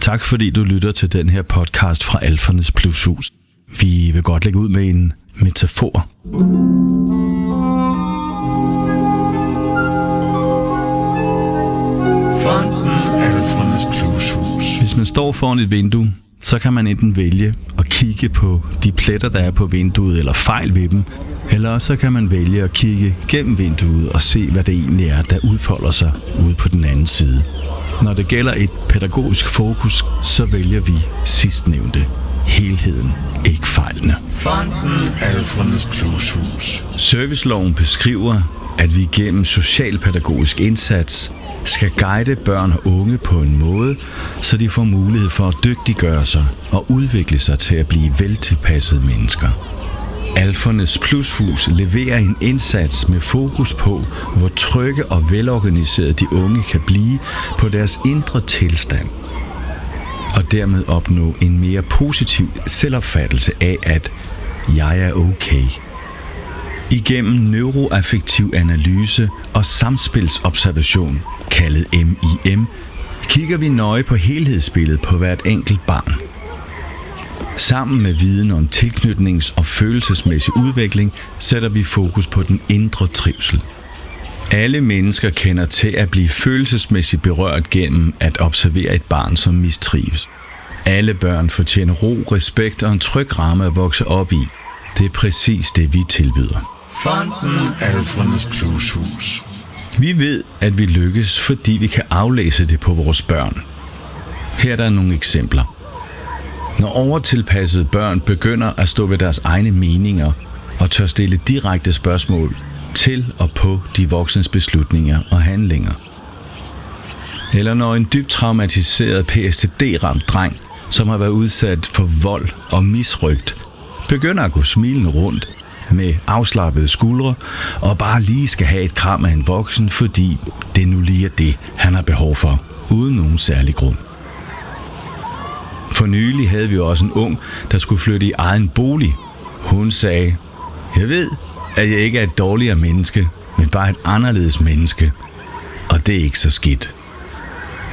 Tak fordi du lytter til den her podcast fra Alfernes Plushus. Vi vil godt lægge ud med en metafor. Fonden Alfernes Plushus. Hvis man står foran et vindue, så kan man enten vælge at kigge på de pletter, der er på vinduet, eller fejl ved dem, eller så kan man vælge at kigge gennem vinduet og se, hvad det egentlig er, der udfolder sig ude på den anden side. Når det gælder et pædagogisk fokus, så vælger vi sidstnævnte. Helheden, ikke fejlene. Fonden Alfernes Plushus. Serviceloven beskriver, at vi gennem socialpædagogisk indsats skal guide børn og unge på en måde, så de får mulighed for at dygtiggøre sig og udvikle sig til at blive veltilpassede mennesker. Alfernes Plushus leverer en indsats med fokus på, hvor trygge og velorganiserede de unge kan blive på deres indre tilstand, og dermed opnå en mere positiv selvopfattelse af, at jeg er okay. Igennem neuroaffektiv analyse og samspilsobservation, kaldet MIM, kigger vi nøje på helhedsbilledet på hvert enkelt barn. Sammen med viden om tilknytnings- og følelsesmæssig udvikling sætter vi fokus på den indre trivsel. Alle mennesker kender til at blive følelsesmæssigt berørt gennem at observere et barn, som mistrives. Alle børn fortjener ro, respekt og en tryg ramme at vokse op i. Det er præcis det, vi tilbyder. Fonden Alfernes Plushus. Vi ved, at vi lykkes, fordi vi kan aflæse det på vores børn. Her er der nogle eksempler. Når overtilpassede børn begynder at stå ved deres egne meninger og tør stille direkte spørgsmål til og på de voksnes beslutninger og handlinger. Eller når en dybt traumatiseret PTSD-ramt dreng, som har været udsat for vold og misrøgt, begynder at gå smilende rundt med afslappede skuldre og bare lige skal have et kram af en voksen, fordi det nu lige er det, han har behov for, uden nogen særlig grund. For nylig havde vi også en ung, der skulle flytte i egen bolig. Hun sagde, jeg ved, at jeg ikke er et dårligere menneske, men bare et anderledes menneske. Og det er ikke så skidt.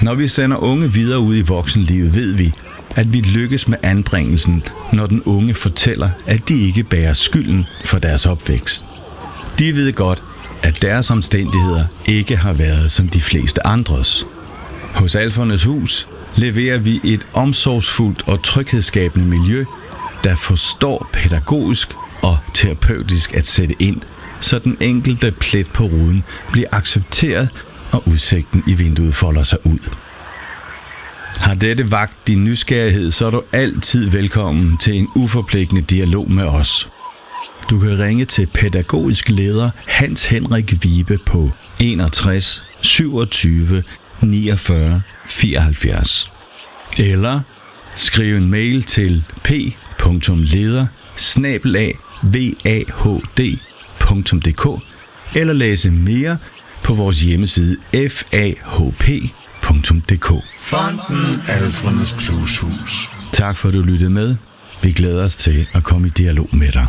Når vi sender unge videre ud i voksenlivet, ved vi, at vi lykkes med anbringelsen, når den unge fortæller, at de ikke bærer skylden for deres opvækst. De ved godt, at deres omstændigheder ikke har været som de fleste andres. Hos Alfernes Hus leverer vi et omsorgsfuldt og tryghedsskabende miljø, der forstår pædagogisk og terapeutisk at sætte ind, så den enkelte plet på ruden bliver accepteret og udsigten i vinduet folder sig ud. Har dette vakt din nysgerrighed, så er du altid velkommen til en uforpligtende dialog med os. Du kan ringe til pædagogisk leder Hans Henrik Vibe på 61 27 49 74. Eller skriv en mail til p.leder@vahd.dk eller læse mere på vores hjemmeside fahp.dk. Fonden Alfernes Plushus. Tak for at du lyttede med. Vi glæder os til at komme i dialog med dig.